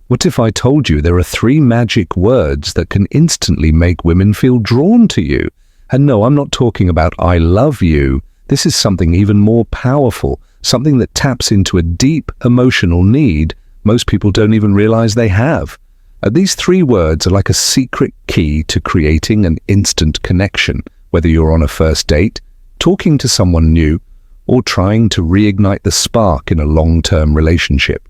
What if I told you there are 3 magic words that can instantly make women feel drawn to you? And no, I'm not talking about I love you. This is something even more powerful, something that taps into a deep emotional need most people don't even realize they have. These 3 words are like a secret key to creating an instant connection, whether you're on a first date, talking to someone new, or trying to reignite the spark in a long-term relationship.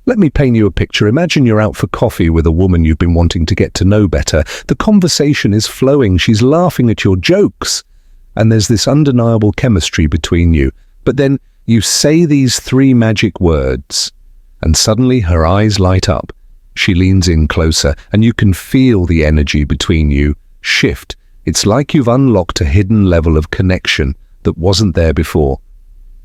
Let me paint you a picture. Imagine you're out for coffee with a woman you've been wanting to get to know better. The conversation is flowing, she's laughing at your jokes, and there's this undeniable chemistry between you. But then you say these 3 magic words, and suddenly her eyes light up. She leans in closer, and you can feel the energy between you shift. It's like you've unlocked a hidden level of connection that wasn't there before.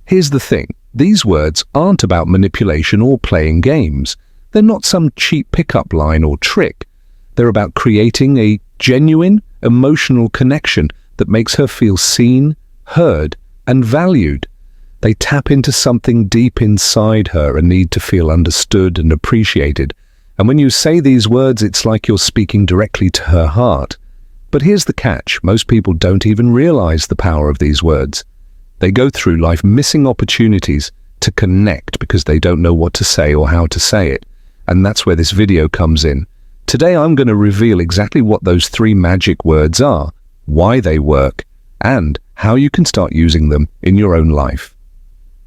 Here's the thing. These words aren't about manipulation or playing games. They're not some cheap pickup line or trick. They're about creating a genuine, emotional connection that makes her feel seen, heard, and valued. They tap into something deep inside her, a need to feel understood and appreciated. And when you say these words, it's like you're speaking directly to her heart. But here's the catch. Most people don't even realize the power of these words. They go through life missing opportunities to connect because they don't know what to say or how to say it. And that's where this video comes in. Today I'm going to reveal exactly what those 3 magic words are, why they work, and how you can start using them in your own life.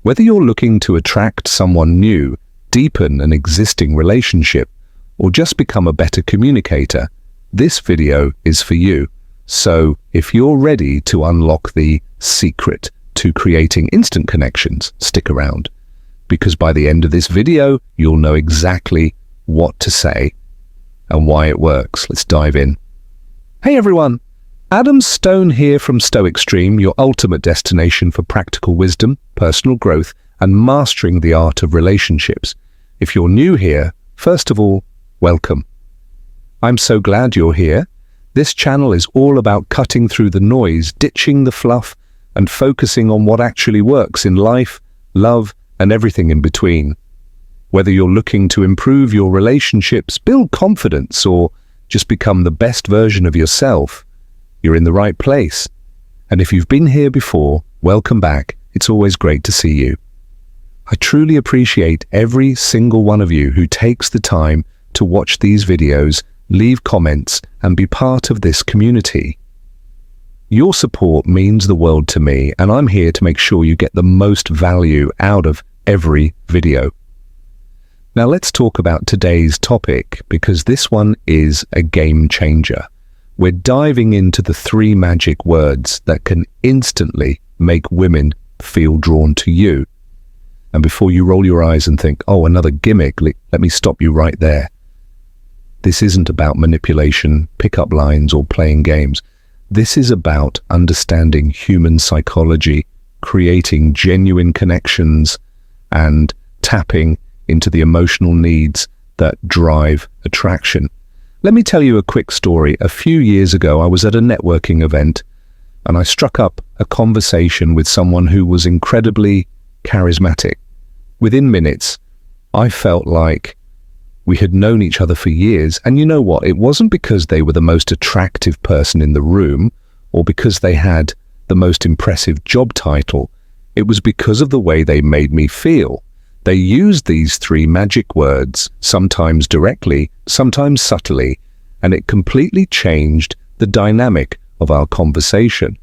Whether you're looking to attract someone new, deepen an existing relationship, or just become a better communicator, this video is for you. So if you're ready to unlock the secret to creating instant connections, stick around, because by the end of this video, you'll know exactly what to say and why it works. Let's dive in. Hey everyone, Adam Stone here from Stoic, your ultimate destination for practical wisdom, personal growth, and mastering the art of relationships. If you're new here, first of all, welcome. I'm so glad you're here. This channel is all about cutting through the noise, ditching the fluff, and focusing on what actually works in life, love, and everything in between. Whether you're looking to improve your relationships, build confidence, or just become the best version of yourself, you're in the right place. And if you've been here before, welcome back. It's always great to see you. I truly appreciate every single one of you who takes the time to watch these videos, leave comments, and be part of this community. Your support means the world to me, and I'm here to make sure you get the most value out of every video. Now let's talk about today's topic, because this one is a game changer. We're diving into the 3 magic words that can instantly make women feel drawn to you. And before you roll your eyes and think, oh, another gimmick, let me stop you right there. This isn't about manipulation, pickup lines, or playing games. This is about understanding human psychology, creating genuine connections, and tapping into the emotional needs that drive attraction. Let me tell you a quick story. A few years ago, I was at a networking event, and I struck up a conversation with someone who was incredibly charismatic. Within minutes, I felt like we had known each other for years, and you know what? It wasn't because they were the most attractive person in the room or because they had the most impressive job title. It was because of the way they made me feel. They used these 3 magic words, sometimes directly, sometimes subtly, and it completely changed the dynamic of our conversation.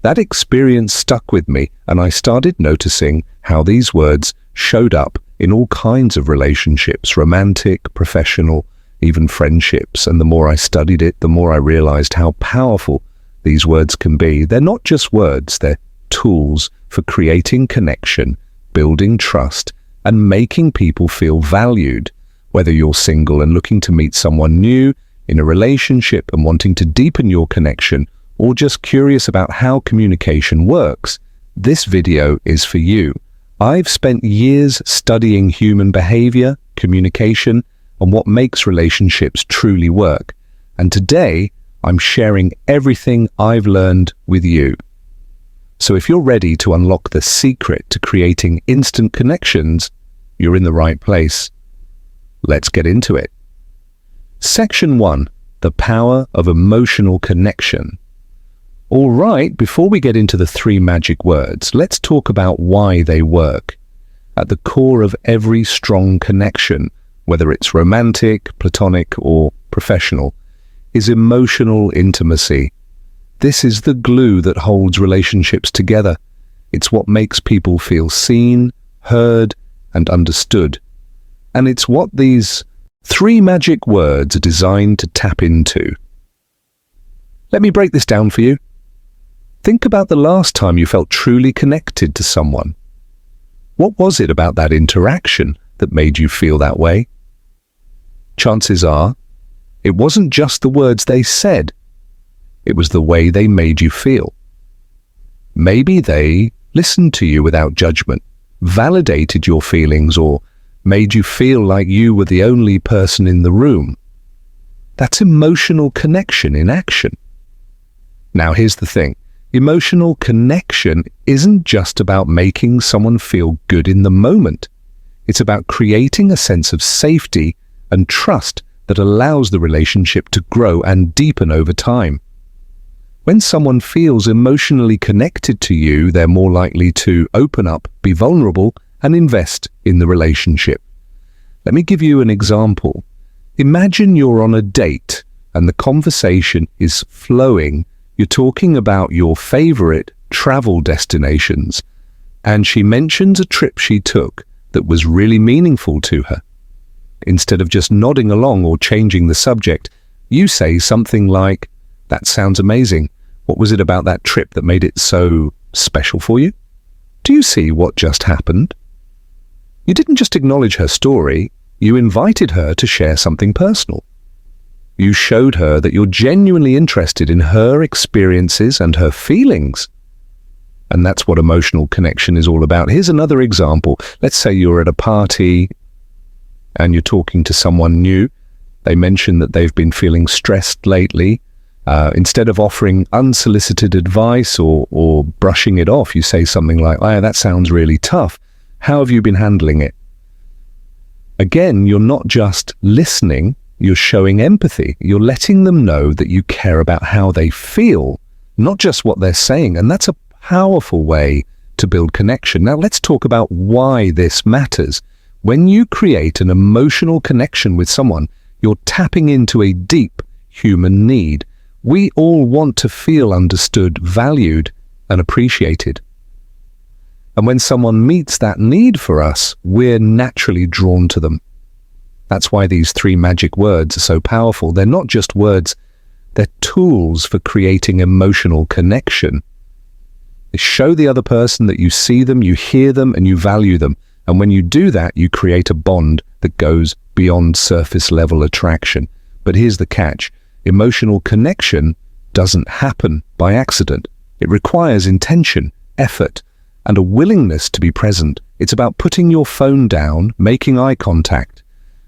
That experience stuck with me, and I started noticing how these words showed up in all kinds of relationships, romantic, professional, even friendships. And the more I studied it, the more I realized how powerful these words can be. They're not just words, they're tools for creating connection, building trust, and making people feel valued. Whether you're single and looking to meet someone new, in a relationship and wanting to deepen your connection, or just curious about how communication works, this video is for you. I've spent years studying human behavior, communication, and what makes relationships truly work. And today, I'm sharing everything I've learned with you. So if you're ready to unlock the secret to creating instant connections, you're in the right place. let's get into it. Section 1. The power of emotional connection. All right, before we get into the 3 magic words, let's talk about why they work. At the core of every strong connection, whether it's romantic, platonic, or professional, is emotional intimacy. This is the glue that holds relationships together. It's what makes people feel seen, heard, and understood. And it's what these 3 magic words are designed to tap into. Let me break this down for you. Think about the last time you felt truly connected to someone. What was it about that interaction that made you feel that way? Chances are, it wasn't just the words they said. It was the way they made you feel. Maybe they listened to you without judgment, validated your feelings, or made you feel like you were the only person in the room. That's emotional connection in action. Now here's the thing. Emotional connection isn't just about making someone feel good in the moment. It's about creating a sense of safety and trust that allows the relationship to grow and deepen over time. When someone feels emotionally connected to you, they're more likely to open up, be vulnerable, and invest in the relationship. Let me give you an example. Imagine you're on a date and the conversation is flowing. You're talking about your favorite travel destinations, and she mentions a trip she took that was really meaningful to her. Instead of just nodding along or changing the subject, you say something like, "That sounds amazing. What was it about that trip that made it so special for you?" Do you see what just happened? You didn't just acknowledge her story, you invited her to share something personal. You showed her that you're genuinely interested in her experiences and her feelings. And that's what emotional connection is all about. Here's another example. Let's say you're at a party and you're talking to someone new. They mention that they've been feeling stressed lately. Instead of offering unsolicited advice or brushing it off, you say something like, "Oh, that sounds really tough. How have you been handling it?" Again, you're not just listening, you're showing empathy. You're letting them know that you care about how they feel, not just what they're saying. And that's a powerful way to build connection. Now, let's talk about why this matters. When you create an emotional connection with someone, you're tapping into a deep human need. We all want to feel understood, valued, and appreciated. And when someone meets that need for us, we're naturally drawn to them. That's why these 3 magic words are so powerful. They're not just words, they're tools for creating emotional connection. They show the other person that you see them, you hear them, and you value them. And when you do that, you create a bond that goes beyond surface level attraction. But here's the catch. Emotional connection doesn't happen by accident. It requires intention, effort, and a willingness to be present. It's about putting your phone down, making eye contact,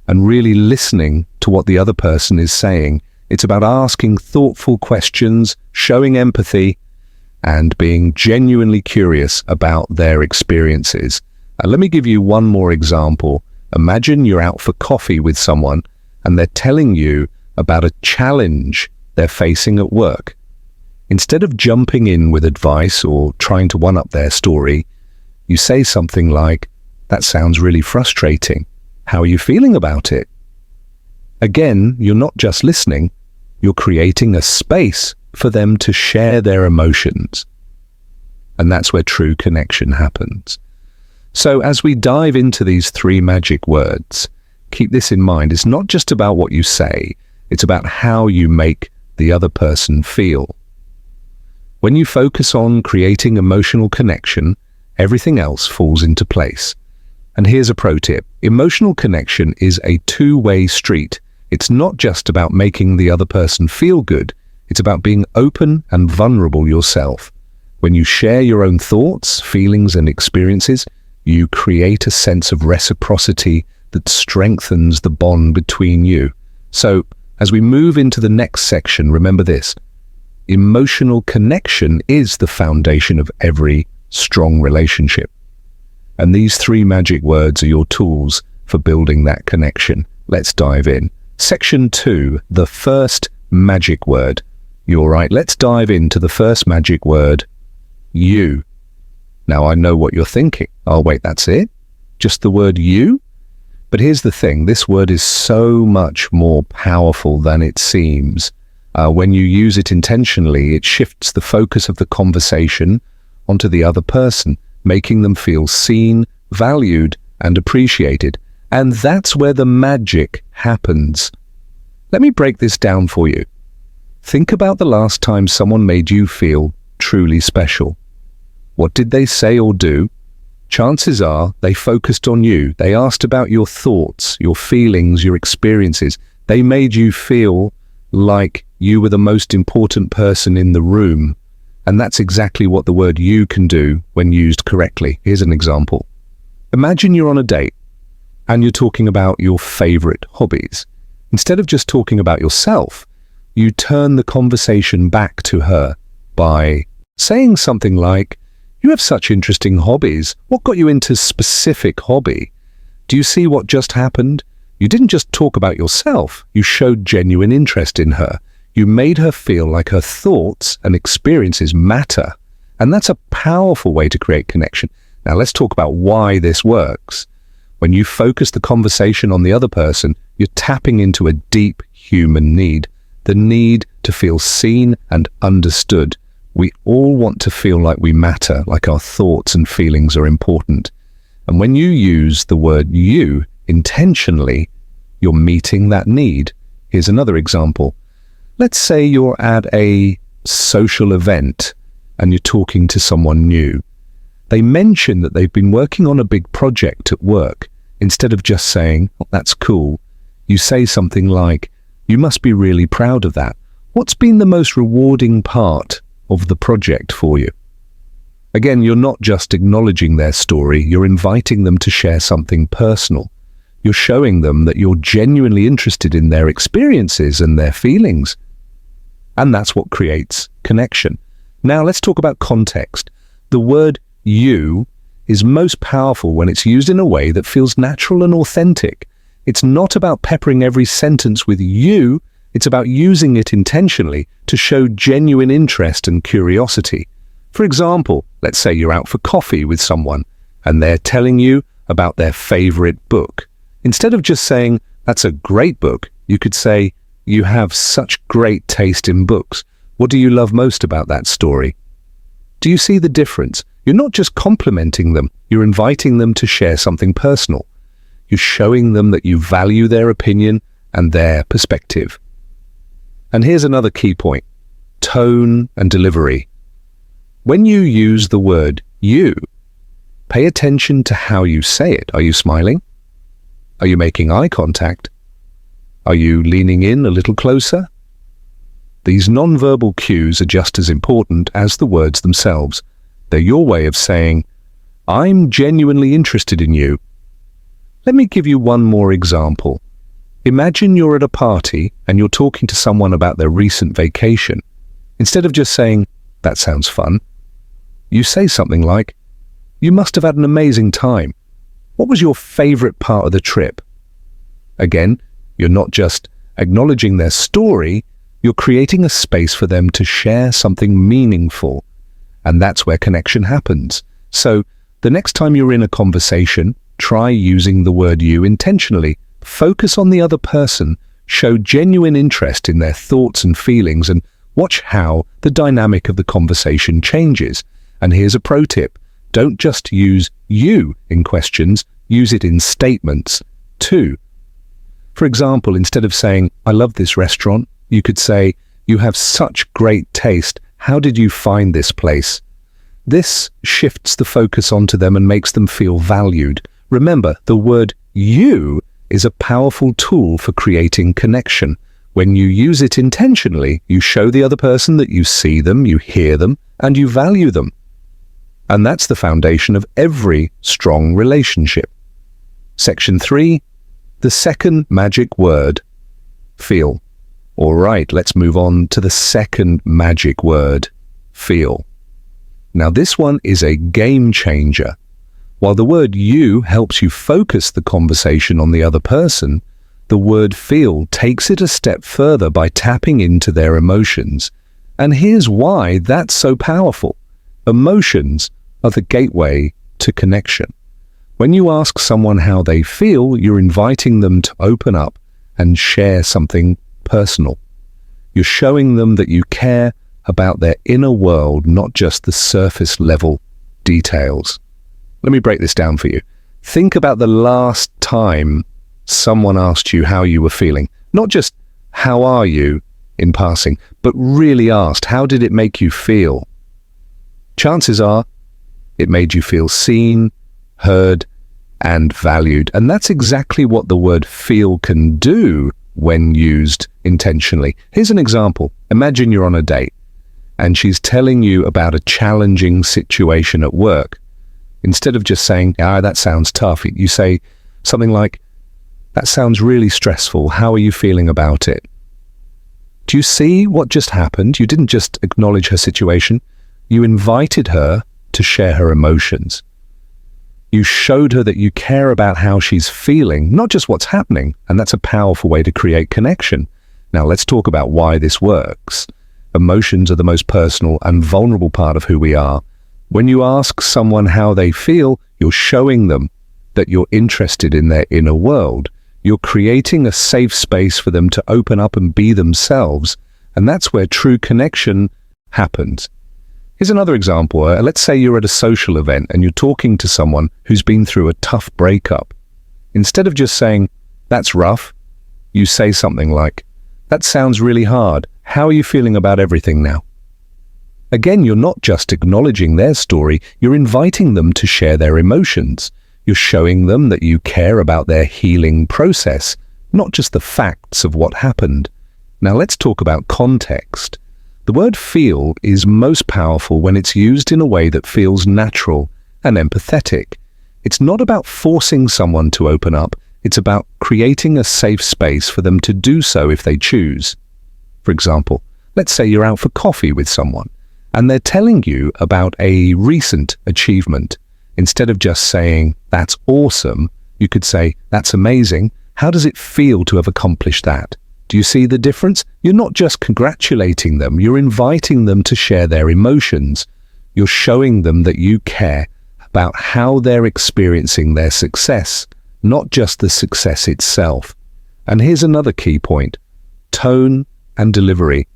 and really listening to what the other person is saying. It's about asking thoughtful questions, showing empathy, and being genuinely curious about their experiences. Let me give you one more example. Imagine you're out for coffee with someone and they're telling you about a challenge they're facing at work. Instead of jumping in with advice or trying to one-up their story, you say something like, "That sounds really frustrating. How are you feeling about it?" Again, you're not just listening, you're creating a space for them to share their emotions. And that's where true connection happens. So as we dive into these 3 magic words, keep this in mind. It's not just about what you say, it's about how you make the other person feel. When you focus on creating emotional connection, everything else falls into place. And here's a pro tip. Emotional connection is a 2-way street. It's not just about making the other person feel good. It's about being open and vulnerable yourself. When you share your own thoughts, feelings, and experiences, you create a sense of reciprocity that strengthens the bond between you. So, as we move into the next section, remember this. Emotional connection is the foundation of every strong relationship. And these 3 magic words are your tools for building that connection. let's dive in. Section 2, the first magic word. You're right, let's dive into the first magic word, you. Now I know what you're thinking. Oh wait, that's it? Just the word you? But here's the thing, this word is so much more powerful than it seems. When you use it intentionally, it shifts the focus of the conversation onto the other person, making them feel seen, valued, and appreciated. And that's where the magic happens. Let me break this down for you. Think about the last time someone made you feel truly special. What did they say or do? Chances are they focused on you. They asked about your thoughts, your feelings, your experiences. They made you feel like you were the most important person in the room. And that's exactly what the word you can do when used correctly. Here's an example. Imagine you're on a date and you're talking about your favorite hobbies. Instead of just talking about yourself, you turn the conversation back to her by saying something like, "You have such interesting hobbies. What got you into specific hobby?" Do you see what just happened? You didn't just talk about yourself. You showed genuine interest in her. You made her feel like her thoughts and experiences matter. And that's a powerful way to create connection. Now let's talk about why this works. When you focus the conversation on the other person, you're tapping into a deep human need, the need to feel seen and understood. We all want to feel like we matter, like our thoughts and feelings are important. And when you use the word you intentionally, you're meeting that need. Here's another example. Let's say you're at a social event and you're talking to someone new. They mention that they've been working on a big project at work. Instead of just saying, "Oh, that's cool," you say something like, "You must be really proud of that. What's been the most rewarding part of the project for you?" Again, you're not just acknowledging their story, you're inviting them to share something personal. You're showing them that you're genuinely interested in their experiences and their feelings. And that's what creates connection. Now let's talk about context. The word you is most powerful when it's used in a way that feels natural and authentic. It's not about peppering every sentence with you, it's about using it intentionally to show genuine interest and curiosity. For example, let's say you're out for coffee with someone and they're telling you about their favorite book. Instead of just saying, "That's a great book," you could say, "You have such great taste in books. What do you love most about that story?" Do you see the difference? You're not just complimenting them, you're inviting them to share something personal. You're showing them that you value their opinion and their perspective. And here's another key point, tone and delivery. When you use the word you, pay attention to how you say it. Are you smiling? Are you making eye contact? Are you leaning in a little closer? These non-verbal cues are just as important as the words themselves. They're your way of saying, "I'm genuinely interested in you." Let me give you one more example. Imagine you're at a party and you're talking to someone about their recent vacation. Instead of just saying, "That sounds fun," you say something like, "You must have had an amazing time. What was your favorite part of the trip?" Again, you're not just acknowledging their story, you're creating a space for them to share something meaningful. And that's where connection happens. So the next time you're in a conversation, try using the word you intentionally. Focus on the other person, show genuine interest in their thoughts and feelings, and watch how the dynamic of the conversation changes. And here's a pro tip. Don't just use you in questions, use it in statements too. For example, instead of saying, "I love this restaurant," you could say, "You have such great taste. How did you find this place?" This shifts the focus onto them and makes them feel valued. Remember, the word you is a powerful tool for creating connection. When you use it intentionally, you show the other person that you see them, you hear them, and you value them. And that's the foundation of every strong relationship. Section 3, the second magic word, feel. All right, let's move on to the second magic word, feel. Now this one is a game changer. While the word you helps you focus the conversation on the other person, The word feel takes it a step further by tapping into their emotions. And here's why that's so powerful. Emotions are the gateway to connection. When you ask someone how they feel, you're inviting them to open up and share something personal. You're showing them that you care about their inner world, not just the surface level details. Let me break this down for you. Think about the last time someone asked you how you were feeling. Not just, how are you, in passing, but really asked, how did it make you feel? Chances are, it made you feel seen, heard, and valued. And that's exactly what the word feel can do when used intentionally. Here's an example. Imagine you're on a date, and she's telling you about a challenging situation at work. Instead of just saying, that sounds tough, you say something like, that sounds really stressful. How are you feeling about it? Do you see what just happened? You didn't just acknowledge her situation. You invited her to share her emotions. You showed her that you care about how she's feeling, not just what's happening. And that's a powerful way to create connection. Now let's talk about why this works. Emotions are the most personal and vulnerable part of who we are. When you ask someone how they feel, you're showing them that you're interested in their inner world. You're creating a safe space for them to open up and be themselves, and that's where true connection happens. Here's another example. Let's say you're at a social event and you're talking to someone who's been through a tough breakup. Instead of just saying, that's rough, you say something like, that sounds really hard. How are you feeling about everything now? Again, you're not just acknowledging their story, you're inviting them to share their emotions. You're showing them that you care about their healing process, not just the facts of what happened. Now let's talk about context. The word feel is most powerful when it's used in a way that feels natural and empathetic. It's not about forcing someone to open up, it's about creating a safe space for them to do so if they choose. For example, let's say you're out for coffee with someone, and they're telling you about a recent achievement. Instead of just saying, that's awesome, you could say, that's amazing. How does it feel to have accomplished that? Do you see the difference? You're not just congratulating them, you're inviting them to share their emotions. You're showing them that you care about how they're experiencing their success, not just the success itself. And here's another key point: tone and delivery.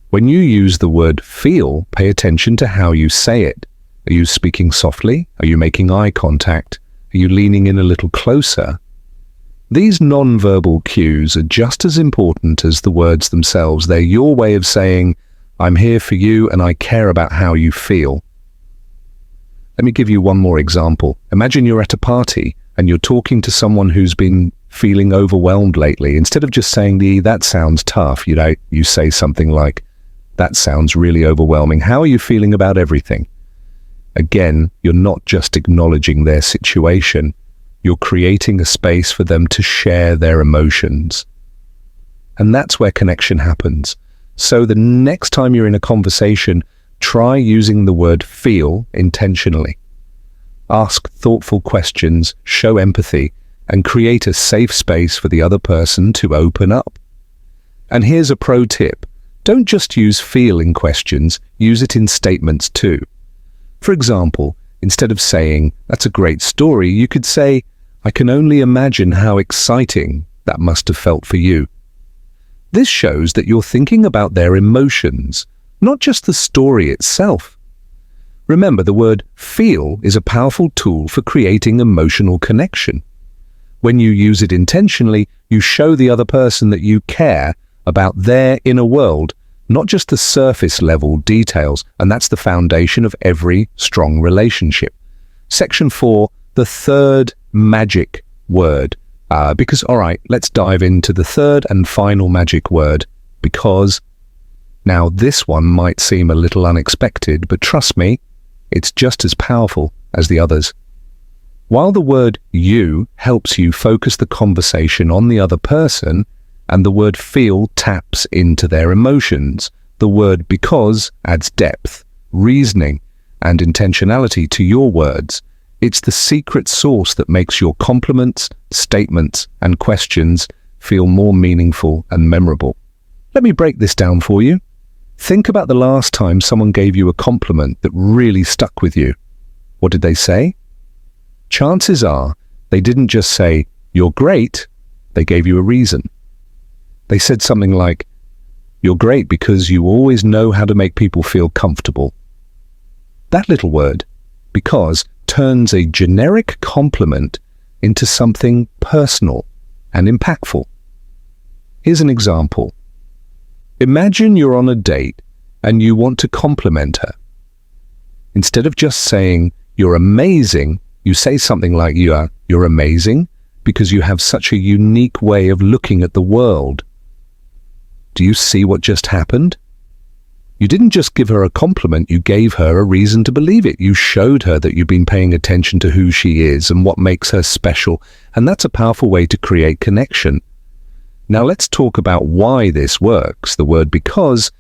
When you use the word feel, pay attention to how you say it. Are you speaking softly? Are you making eye contact? Are you leaning in a little closer? These non-verbal cues are just as important as the words themselves. They're your way of saying, I'm here for you and I care about how you feel. Let me give you one more example. Imagine you're at a party and you're talking to someone who's been feeling overwhelmed lately. Instead of just saying, that sounds tough, you say something like, that sounds really overwhelming. How are you feeling about everything? Again, you're not just acknowledging their situation, you're creating a space for them to share their emotions. And that's where connection happens. So the next time you're in a conversation, try using the word feel intentionally. Ask thoughtful questions, show empathy, and create a safe space for the other person to open up. And here's a pro tip. Don't just use feel in questions, use it in statements too. For example, instead of saying, that's a great story, you could say, I can only imagine how exciting that must have felt for you. This shows that you're thinking about their emotions, not just the story itself. Remember, the word feel is a powerful tool for creating emotional connection. When you use it intentionally, you show the other person that you care about their inner world, not just the surface level details, and that's the foundation of every strong relationship. Section 4, the third magic word. All right, let's dive into the third and final magic word, because. Now this one might seem a little unexpected, but trust me, it's just as powerful as the others. While the word you helps you focus the conversation on the other person, and the word feel taps into their emotions, the word because adds depth, reasoning, and intentionality to your words. It's the secret sauce that makes your compliments, statements, and questions feel more meaningful and memorable. Let me break this down for you. Think about the last time someone gave you a compliment that really stuck with you. What did they say? Chances are they didn't just say, "You're great," they gave you a reason. They said something like, "You're great because you always know how to make people feel comfortable." That little word, "because," turns a generic compliment into something personal and impactful. Here's an example. Imagine you're on a date and you want to compliment her. Instead of just saying, "You're amazing," you say something like, "You're amazing because you have such a unique way of looking at the world." Do you see what just happened? You didn't just give her a compliment, you gave her a reason to believe it. You showed her that you've been paying attention to who she is and what makes her special, and that's a powerful way to create connection. Now let's talk about why this works. The word "because"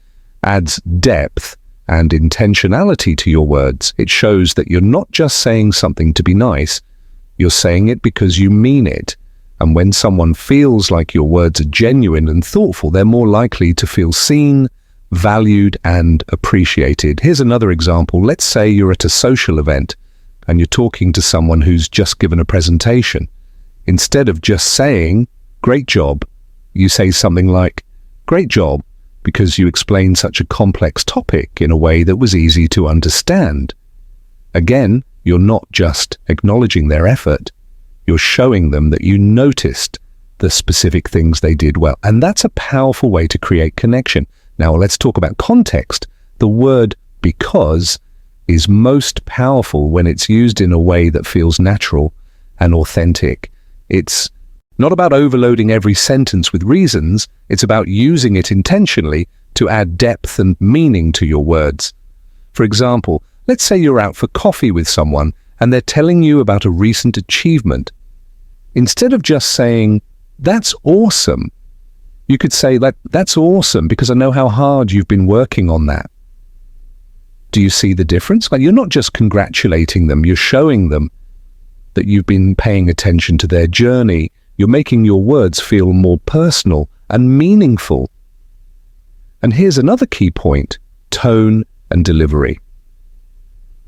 adds depth and intentionality to your words. It shows that you're not just saying something to be nice, you're saying it because you mean it. And when someone feels like your words are genuine and thoughtful, they're more likely to feel seen, valued, and appreciated. Here's another example. Let's say you're at a social event and you're talking to someone who's just given a presentation. Instead of just saying, "Great job," you say something like, "Great job," because you explained such a complex topic in a way that was easy to understand. Again, you're not just acknowledging their effort, you're showing them that you noticed the specific things they did well. And that's a powerful way to create connection. Now let's talk about context. The word "because" is most powerful when it's used in a way that feels natural and authentic. It's not about overloading every sentence with reasons, it's about using it intentionally to add depth and meaning to your words. For example, let's say you're out for coffee with someone and they're telling you about a recent achievement. Instead of just saying, "That's awesome," you could say, "That's awesome because I know how hard you've been working on that." Do you see the difference? You're not just congratulating them, you're showing them that you've been paying attention to their journey. You're making your words feel more personal and meaningful. And here's another key point: tone and delivery.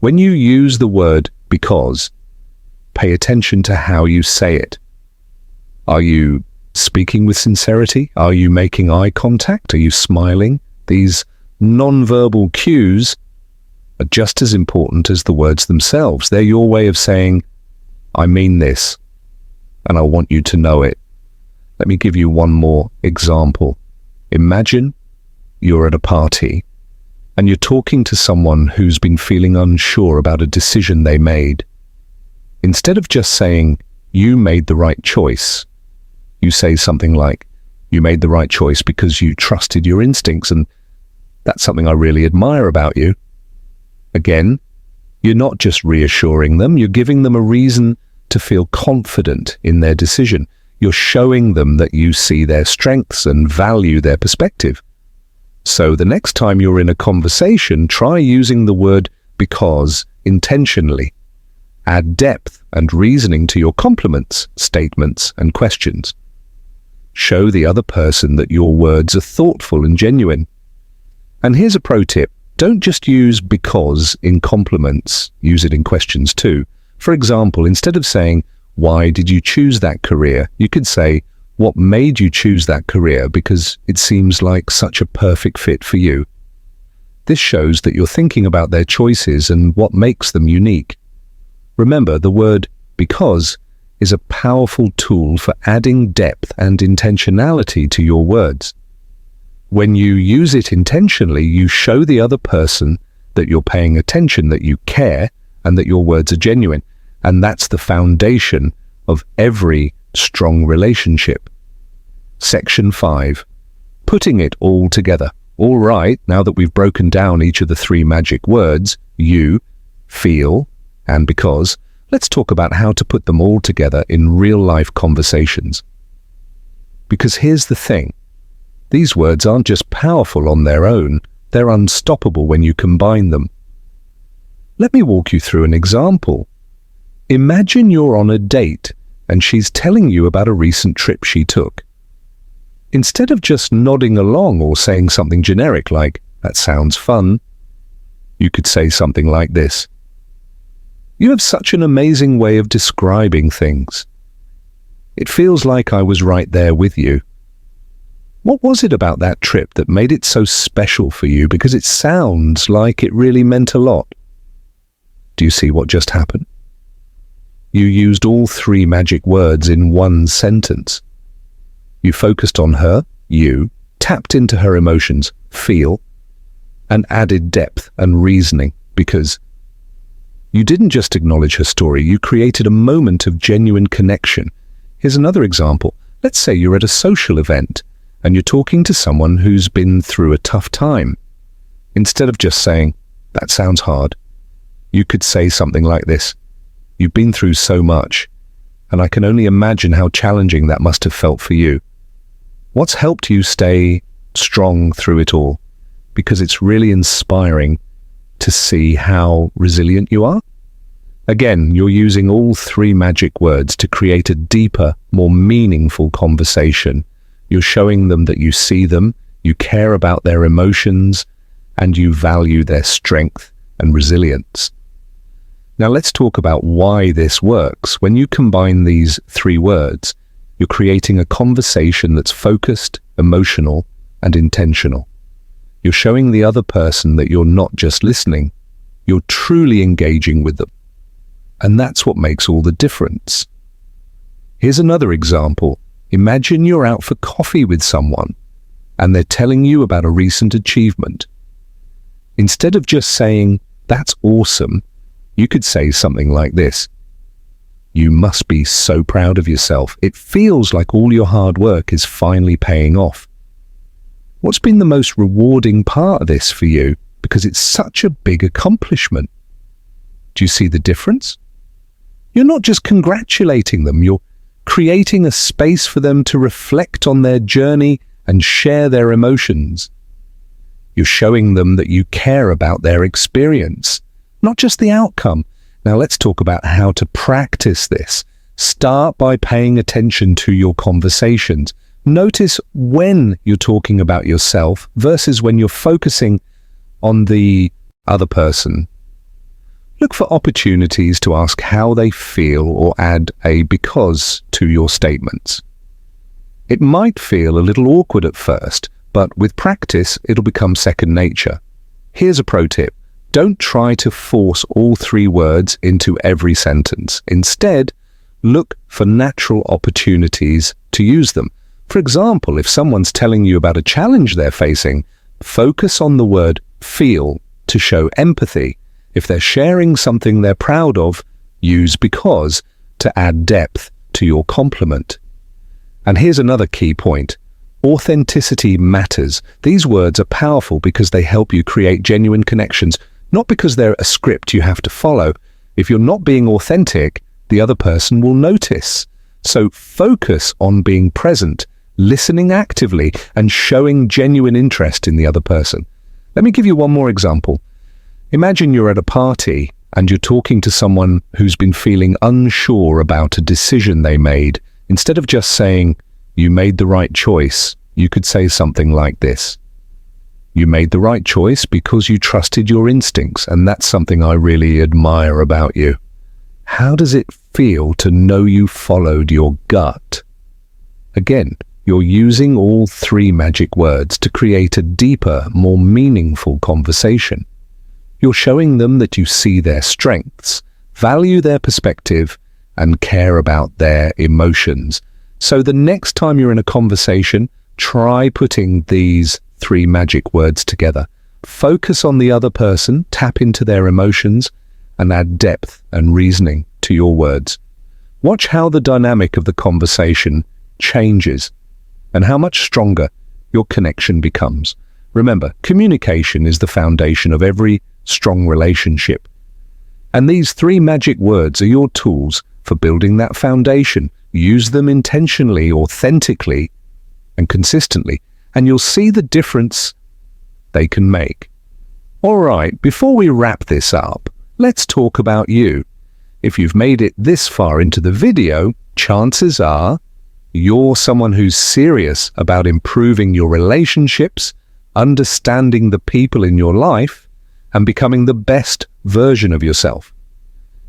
When you use the word "because," pay attention to how you say it. Are you speaking with sincerity? Are you making eye contact? Are you smiling? These non-verbal cues are just as important as the words themselves. They're your way of saying, "I mean this, and I want you to know it." Let me give you one more example. Imagine you're at a party and you're talking to someone who's been feeling unsure about a decision they made. Instead of just saying, "You made the right choice," you say something like, "You made the right choice because you trusted your instincts, and that's something I really admire about you." Again, you're not just reassuring them, you're giving them a reason to feel confident in their decision. You're showing them that you see their strengths and value their perspective. So the next time you're in a conversation, try using the word "because" intentionally. Add depth and reasoning to your compliments, statements, and questions. Show the other person that your words are thoughtful and genuine. And here's a pro tip. Don't just use "because" in compliments, use it in questions too. For example, instead of saying, "Why did you choose that career?" you could say, "What made you choose that career? Because it seems like such a perfect fit for you." This shows that you're thinking about their choices and what makes them unique. Remember, the word "because" is a powerful tool for adding depth and intentionality to your words. When you use it intentionally, you show the other person that you're paying attention, that you care, and that your words are genuine. And that's the foundation of every strong relationship. Section 5. Putting it all together. All right, now that we've broken down each of the 3 magic words, "you," "feel," and "because," let's talk about how to put them all together in real-life conversations. Because here's the thing. These words aren't just powerful on their own, they're unstoppable when you combine them. Let me walk you through an example. Imagine you're on a date and she's telling you about a recent trip she took. Instead of just nodding along or saying something generic like, "That sounds fun," you could say something like this: "You have such an amazing way of describing things. It feels like I was right there with you. What was it about that trip that made it so special for you? Because it sounds like it really meant a lot." Do you see what just happened? You used all three magic words in one sentence. You focused on her, you, tapped into her emotions, feel, and added depth and reasoning, because you didn't just acknowledge her story, you created a moment of genuine connection. Here's another example. Let's say you're at a social event and you're talking to someone who's been through a tough time. Instead of just saying, "That sounds hard," you could say something like this: "You've been through so much, and I can only imagine how challenging that must have felt for you. What's helped you stay strong through it all? Because it's really inspiring to see how resilient you are." Again, you're using all three magic words to create a deeper, more meaningful conversation. You're showing them that you see them, you care about their emotions, and you value their strength and resilience. Now let's talk about why this works. When you combine these three words, you're creating a conversation that's focused, emotional, and intentional. You're showing the other person that you're not just listening, you're truly engaging with them. And that's what makes all the difference. Here's another example. Imagine you're out for coffee with someone, and they're telling you about a recent achievement. Instead of just saying, "That's awesome," you could say something like this: "You must be so proud of yourself. It feels like all your hard work is finally paying off. What's been the most rewarding part of this for you? Because it's such a big accomplishment." Do you see the difference? You're not just congratulating them, you're creating a space for them to reflect on their journey and share their emotions. You're showing them that you care about their experience, not just the outcome. Now let's talk about how to practice this. Start by paying attention to your conversations. Notice when you're talking about yourself versus when you're focusing on the other person. Look for opportunities to ask how they feel or add a "because" to your statements. It might feel a little awkward at first, but with practice, it'll become second nature. Here's a pro tip. Don't try to force all three words into every sentence. Instead, look for natural opportunities to use them. For example, if someone's telling you about a challenge they're facing, focus on the word "feel" to show empathy. If they're sharing something they're proud of, use "because" to add depth to your compliment. And here's another key point. Authenticity matters. These words are powerful because they help you create genuine connections, not because they're a script you have to follow. If you're not being authentic, the other person will notice. So focus on being present, listening actively, and showing genuine interest in the other person. Let me give you one more example. Imagine you're at a party and you're talking to someone who's been feeling unsure about a decision they made. Instead of just saying, "You made the right choice," you could say something like this: "You made the right choice because you trusted your instincts, and that's something I really admire about you. How does it feel to know you followed your gut?" Again, you're using all three magic words to create a deeper, more meaningful conversation. You're showing them that you see their strengths, value their perspective, and care about their emotions. So the next time you're in a conversation, try putting these three magic words together. Focus on the other person, tap into their emotions, and add depth and reasoning to your words. Watch how the dynamic of the conversation changes and how much stronger your connection becomes. Remember, communication is the foundation of every strong relationship. And these three magic words are your tools for building that foundation. Use them intentionally, authentically, and consistently, and you'll see the difference they can make. All right, before we wrap this up, let's talk about you. If you've made it this far into the video, chances are You're someone who's serious about improving your relationships, understanding the people in your life, and becoming the best version of yourself.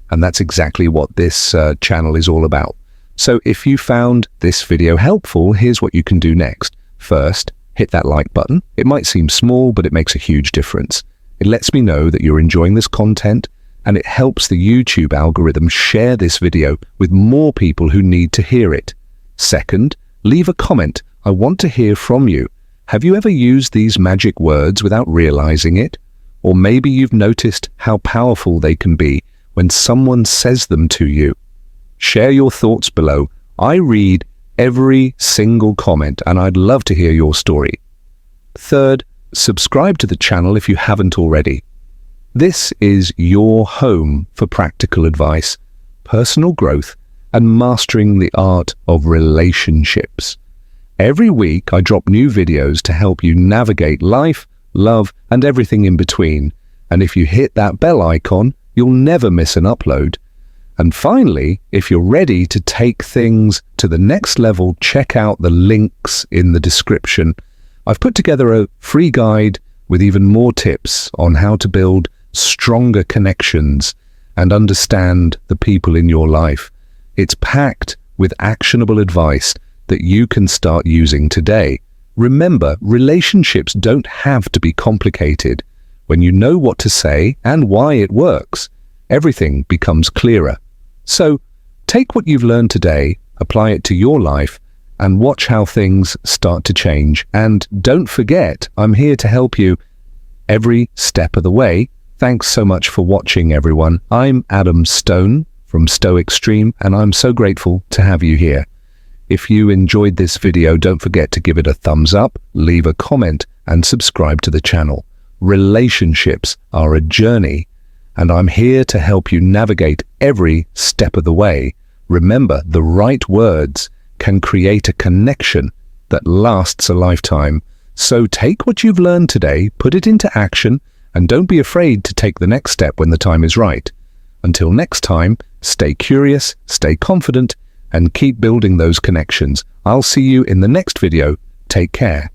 And that's exactly what this channel is all about. So if you found this video helpful, here's what you can do next. First, hit that like button. It might seem small, but it makes a huge difference. It lets me know that you're enjoying this content, and it helps the YouTube algorithm share this video with more people who need to hear it. Second, leave a comment. I want to hear from you. Have you ever used these magic words without realizing it? Or maybe you've noticed how powerful they can be when someone says them to you. Share your thoughts below. I read every single comment, and I'd love to hear your story. Third, subscribe to the channel if you haven't already. This is your home for practical advice, personal growth, and mastering the art of relationships. Every week I drop new videos to help you navigate life, love, and everything in between. And if you hit that bell icon, you'll never miss an upload. And finally, if you're ready to take things to the next level, check out the links in the description. I've put together a free guide with even more tips on how to build stronger connections and understand the people in your life. It's packed with actionable advice that you can start using today. Remember, relationships don't have to be complicated. When you know what to say and why it works, everything becomes clearer. So, take what you've learned today, apply it to your life, and watch how things start to change. And don't forget, I'm here to help you every step of the way. Thanks so much for watching, everyone. I'm Adam Stone from Stoic, and I'm so grateful to have you here. If you enjoyed this video, don't forget to give it a thumbs up, leave a comment, and subscribe to the channel. Relationships are a journey, and I'm here to help you navigate every step of the way. Remember, the right words can create a connection that lasts a lifetime. So take what you've learned today, put it into action, and don't be afraid to take the next step when the time is right. Until next time, stay curious, stay confident, and keep building those connections. I'll see you in the next video. Take care.